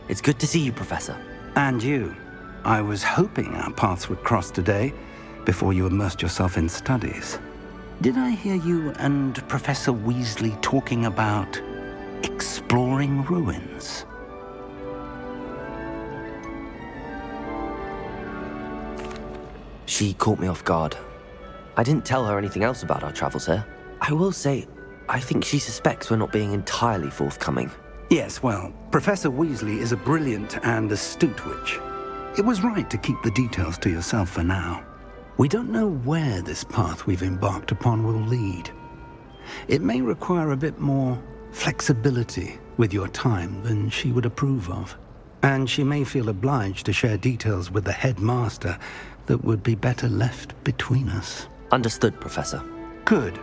It's good to see you, Professor. And you. I was hoping our paths would cross today, before you immersed yourself in studies. Did I hear you and Professor Weasley talking about exploring ruins? She caught me off guard. I didn't tell her anything else about our travels here. I will say, I think she suspects we're not being entirely forthcoming. Yes, well, Professor Weasley is a brilliant and astute witch. It was right to keep the details to yourself for now. We don't know where this path we've embarked upon will lead. It may require a bit more flexibility with your time than she would approve of. And she may feel obliged to share details with the headmaster that would be better left between us. Understood, Professor. Good.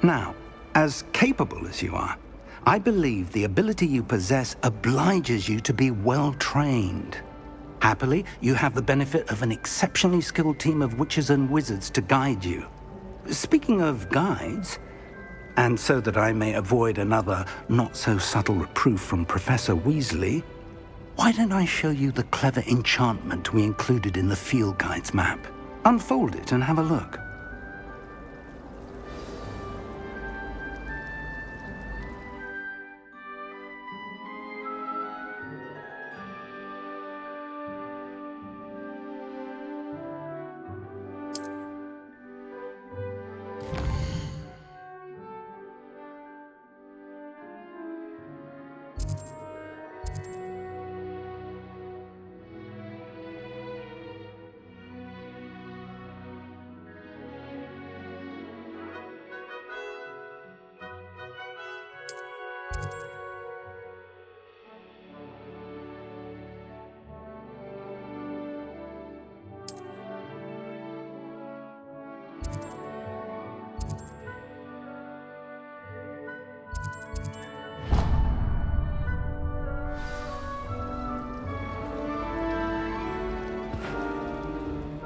Now, as capable as you are, I believe the ability you possess obliges you to be well-trained. Happily, you have the benefit of an exceptionally skilled team of witches and wizards to guide you. Speaking of guides, and so that I may avoid another not-so-subtle reproof from Professor Weasley, why don't I show you the clever enchantment we included in the field guide's map? Unfold it and have a look.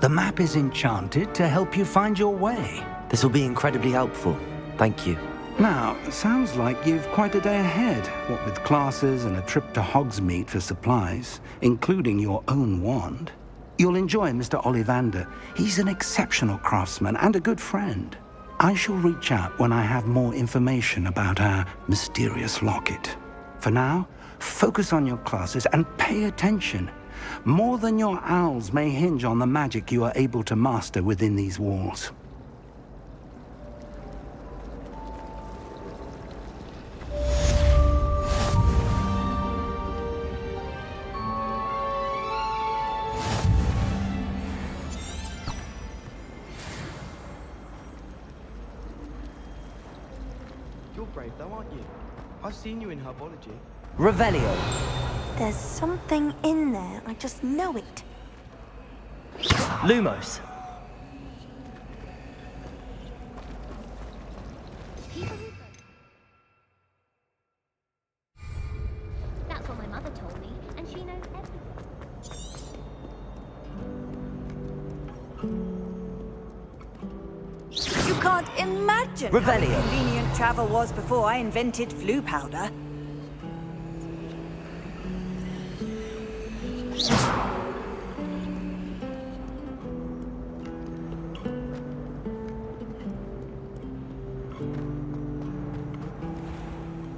The map is enchanted to help you find your way. This will be incredibly helpful. Thank you. Now, sounds like you've quite a day ahead, what with classes and a trip to Hogsmeade for supplies, including your own wand. You'll enjoy Mr. Ollivander. He's an exceptional craftsman and a good friend. I shall reach out when I have more information about our mysterious locket. For now, focus on your classes and pay attention. More than your owls may hinge on the magic you are able to master within these walls. You're brave though, aren't you? I've seen you in herbology. Revelio. There's something in there, I just know it. Lumos. That's what my mother told me, and she knows everything. You can't imagine Revelio. how convenient travel was before I invented flu powder.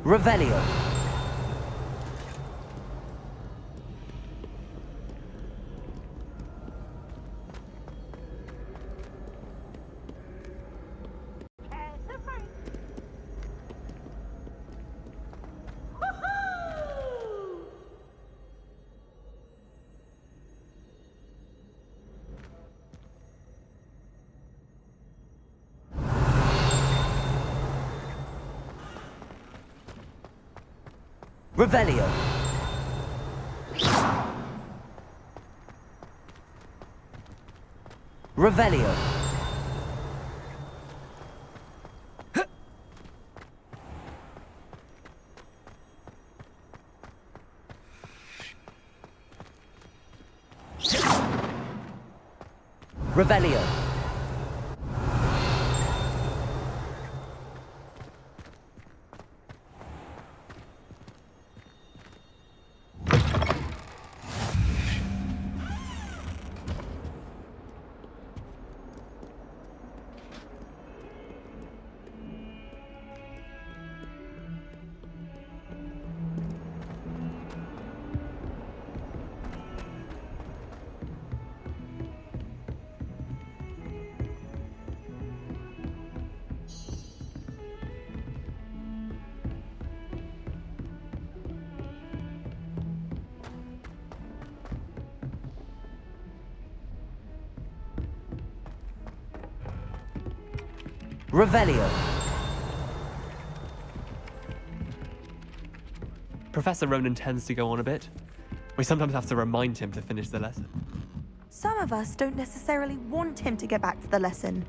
Revelio. Revelio. Revelio. Revelio. Revelio. Professor Ronan tends to go on a bit. We sometimes have to remind him to finish the lesson. Some of us don't necessarily want him to get back to the lesson.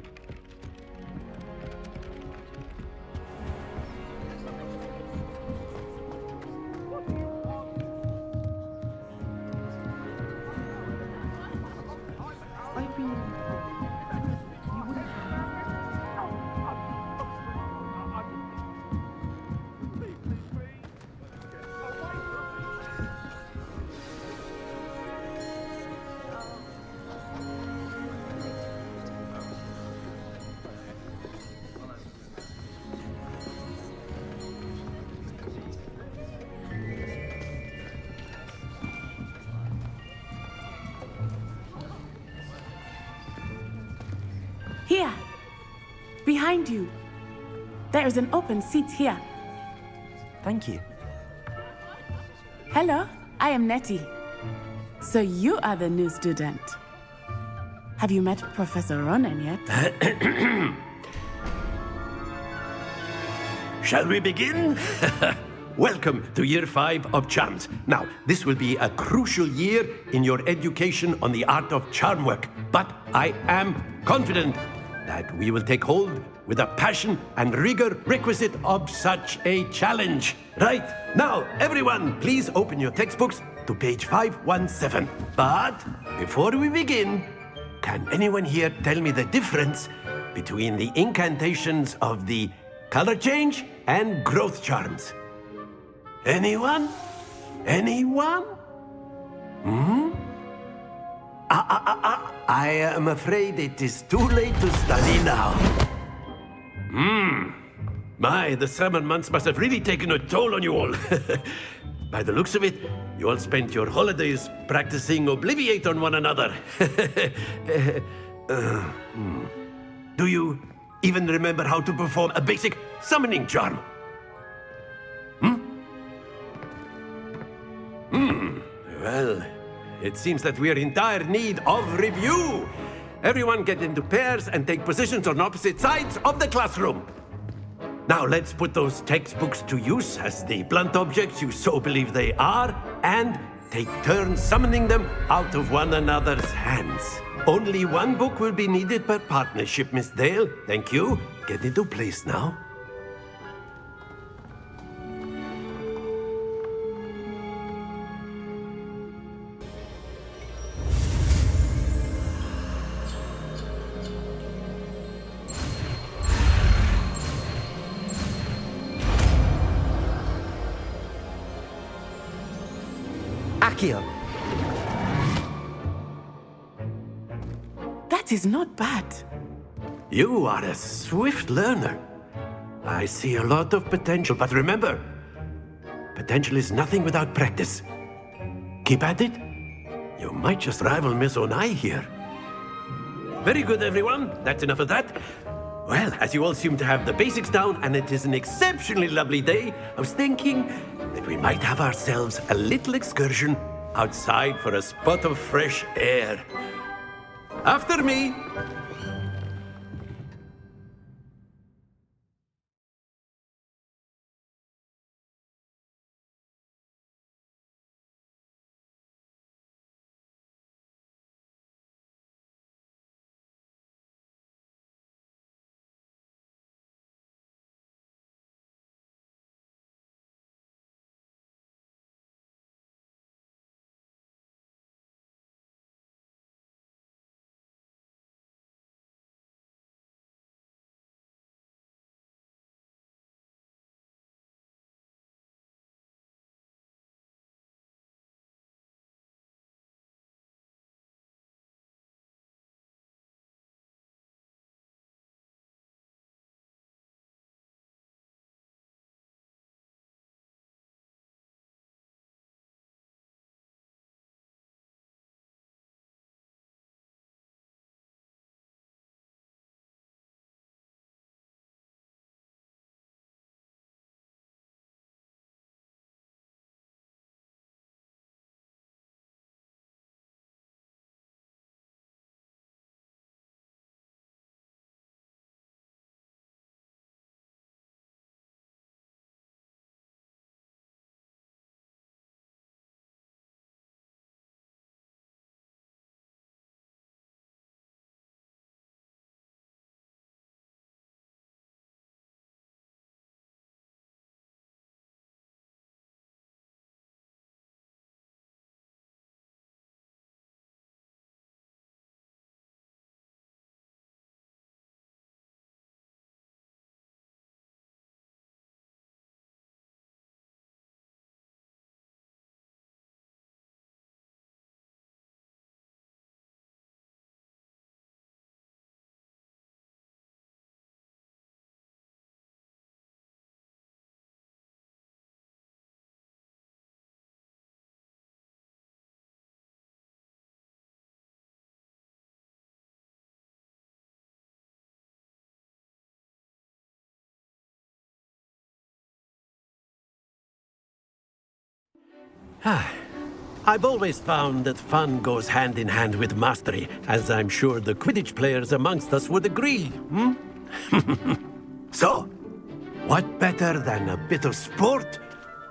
Here, behind you. There is an open seat here. Thank you. Hello, I am Nettie. So you are the new student. Have you met Professor Ronan yet? Shall we begin? Welcome to Year 5 of Charms. Now, this will be a crucial year in your education on the art of charm work, but I am confident that we will take hold with the passion and rigor requisite of such a challenge. Right, now, everyone, please open your textbooks to page 517. But before we begin, can anyone here tell me the difference between the incantations of the color change and growth charms? Anyone? Anyone? I am afraid it is too late to study now. My, the summer months must have really taken a toll on you all. By the looks of it, you all spent your holidays practicing Obliviate on one another. Do you even remember how to perform a basic summoning charm? Well, it seems that we are in dire need of review. Everyone get into pairs and take positions on opposite sides of the classroom. Now let's put those textbooks to use as the blunt objects you so believe they are, and take turns summoning them out of one another's hands. Only one book will be needed per partnership, Miss Dale. Thank you. Get into place now. Accio. That is not bad. You are a swift learner. I see a lot of potential, but remember, potential is nothing without practice. Keep at it. You might just rival Miss Onai here. Very good, everyone. That's enough of that. Well, as you all seem to have the basics down, and it is an exceptionally lovely day, I was thinking that we might have ourselves a little excursion outside for a spot of fresh air. After me. I've always found that fun goes hand in hand with mastery, as I'm sure the Quidditch players amongst us would agree, hmm? So, what better than a bit of sport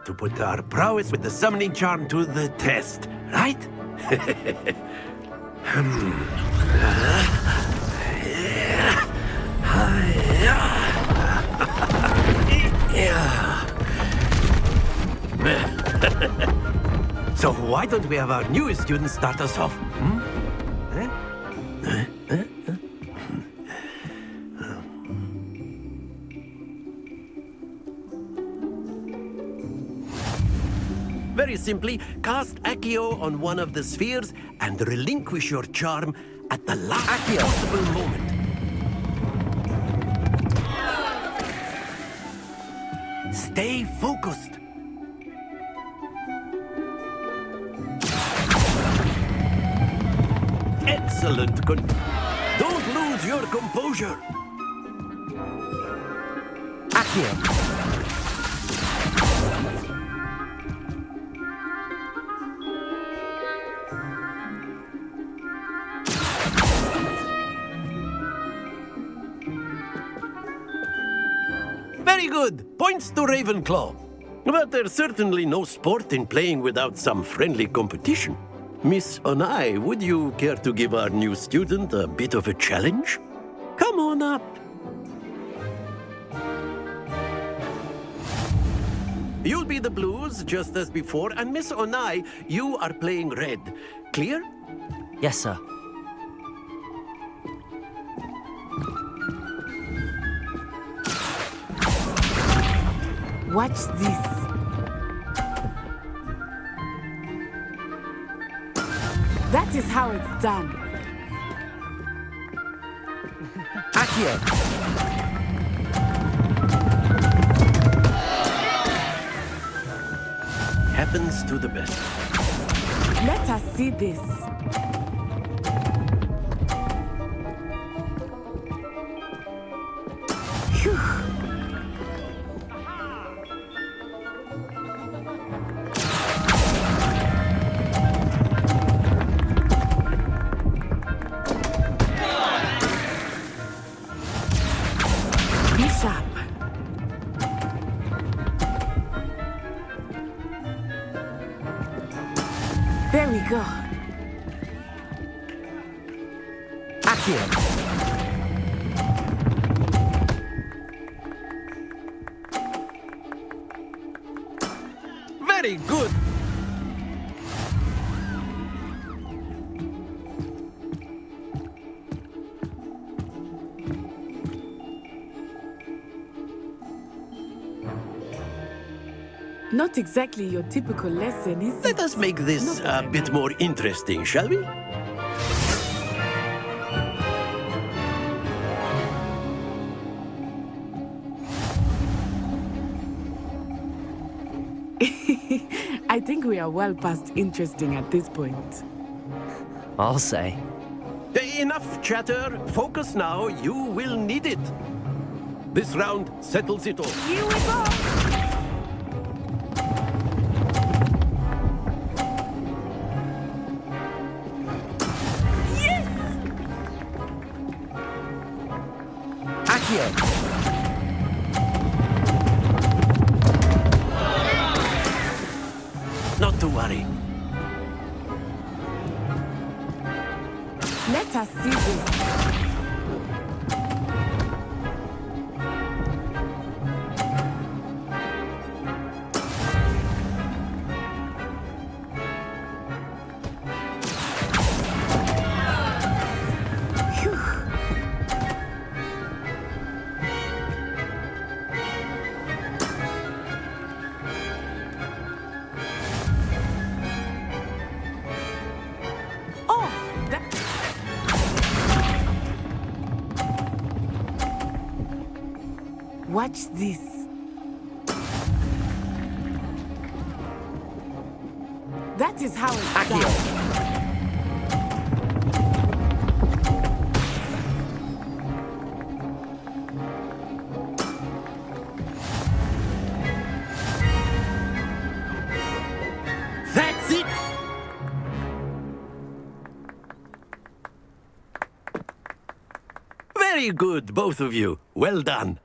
to put our prowess with the summoning charm to the test, right? So why don't we have our newest student start us off? Hmm? Very simply, cast Accio on one of the spheres and relinquish your charm at the last possible moment. Stay focused. Excellent. Don't lose your composure. Accio. Very good. Points to Ravenclaw. But there's certainly no sport in playing without some friendly competition. Miss Onai, would you care to give our new student a bit of a challenge? Come on up. You'll be the blues, just as before, and Miss Onai, you are playing red. Clear? Yes, sir. Watch this. That is how it's done. Accio. Happens to the best. Let us see this. Phew. Be sharp. There we go. Accio. Very good. Not exactly your typical lesson, is Let it? us make this Not a that I bit mind. more interesting, shall we? I think we are well past interesting at this point. I'll say. Enough chatter. Focus now. You will need it. This round settles it all. Here we go. Accio. Not to worry. Let us see this. Phew. Oh, that... Watch this. That is how it's Accio. done. Very good, both of you. Well done.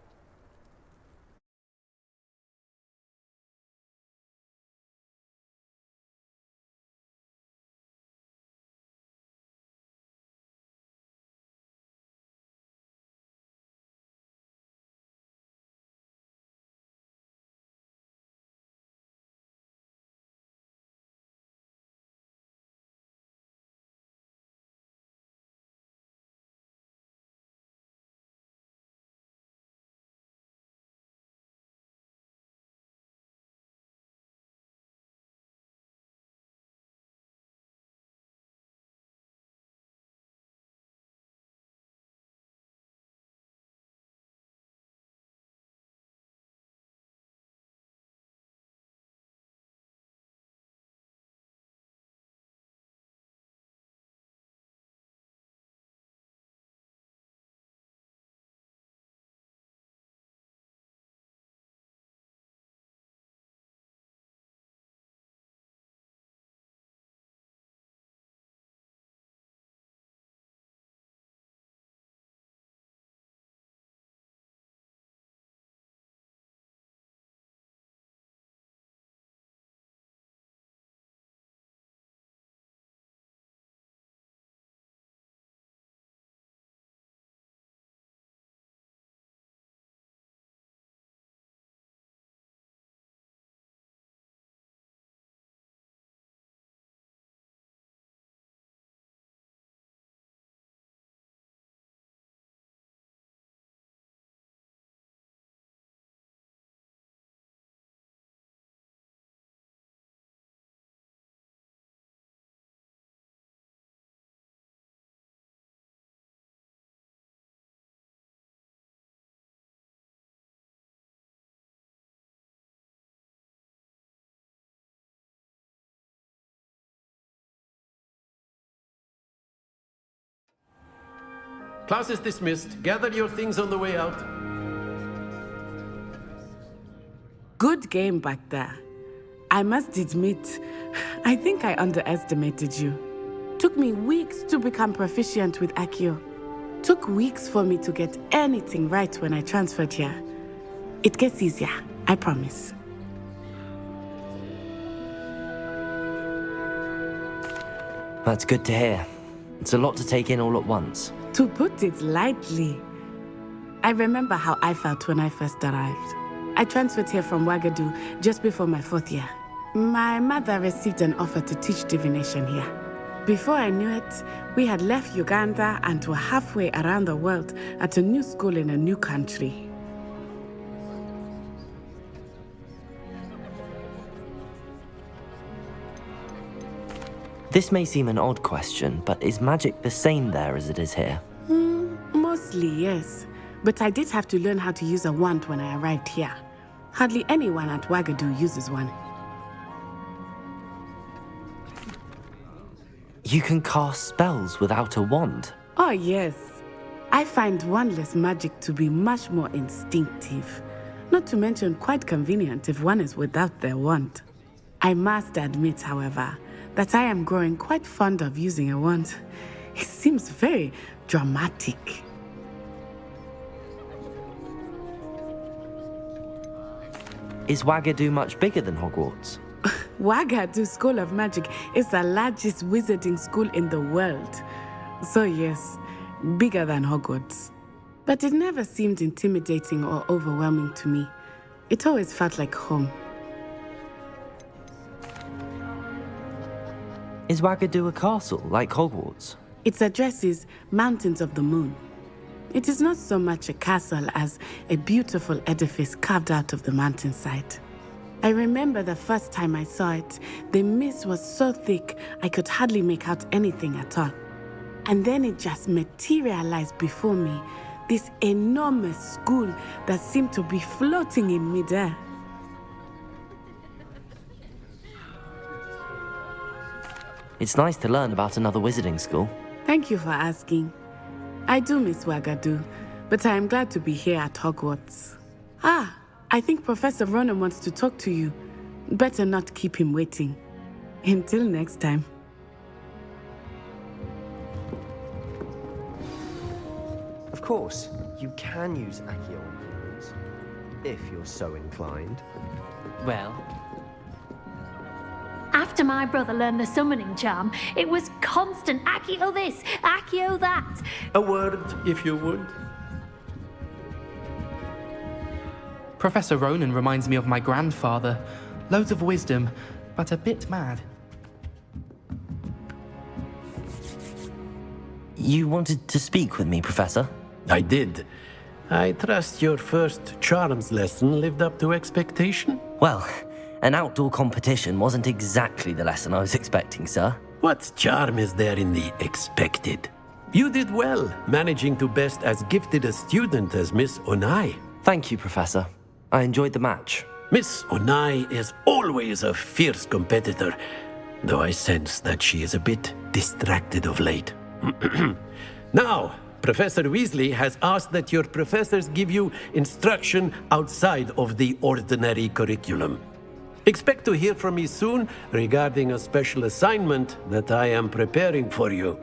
Class is dismissed. Gather your things on the way out. Good game back there. I must admit, I think I underestimated you. Took me weeks to become proficient with Accio. Took weeks for me to get anything right when I transferred here. It gets easier, I promise. That's good to hear. It's a lot to take in all at once. To put it lightly, I remember how I felt when I first arrived. I transferred here from Ouagadougou just before my 4th year. My mother received an offer to teach divination here. Before I knew it, we had left Uganda and were halfway around the world at a new school in a new country. This may seem an odd question, but is magic the same there as it is here? Mostly, yes. But I did have to learn how to use a wand when I arrived here. Hardly anyone at Ouagadougou uses one. You can cast spells without a wand? Oh, yes. I find wandless magic to be much more instinctive. Not to mention quite convenient if one is without their wand. I must admit, however, that I am growing quite fond of using a wand. It seems very dramatic. Is Ouagadougou much bigger than Hogwarts? Ouagadougou School of Magic is the largest wizarding school in the world. So yes, bigger than Hogwarts. But it never seemed intimidating or overwhelming to me. It always felt like home. Is Ouagadougou a castle, like Hogwarts? Its address is Mountains of the Moon. It is not so much a castle as a beautiful edifice carved out of the mountainside. I remember the first time I saw it, the mist was so thick I could hardly make out anything at all. And then it just materialized before me, this enormous school that seemed to be floating in midair. It's nice to learn about another wizarding school. Thank you for asking. I do miss Ouagadougou, but I am glad to be here at Hogwarts. I think Professor Ronan wants to talk to you. Better not keep him waiting. Until next time. Of course, you can use Accio on humans, if you're so inclined. Well, After my brother learned the summoning charm, it was constant Accio this, Accio that. A word, if you would. Professor Ronan reminds me of my grandfather. Loads of wisdom, but a bit mad. You wanted to speak with me, Professor? I did. I trust your first charms lesson lived up to expectation? Well, an outdoor competition wasn't exactly the lesson I was expecting, sir. What charm is there in the expected? You did well, managing to best as gifted a student as Miss Onai. Thank you, Professor. I enjoyed the match. Miss Onai is always a fierce competitor, though I sense that she is a bit distracted of late. Now, Professor Weasley has asked that your professors give you instruction outside of the ordinary curriculum. Expect to hear from me soon regarding a special assignment that I am preparing for you.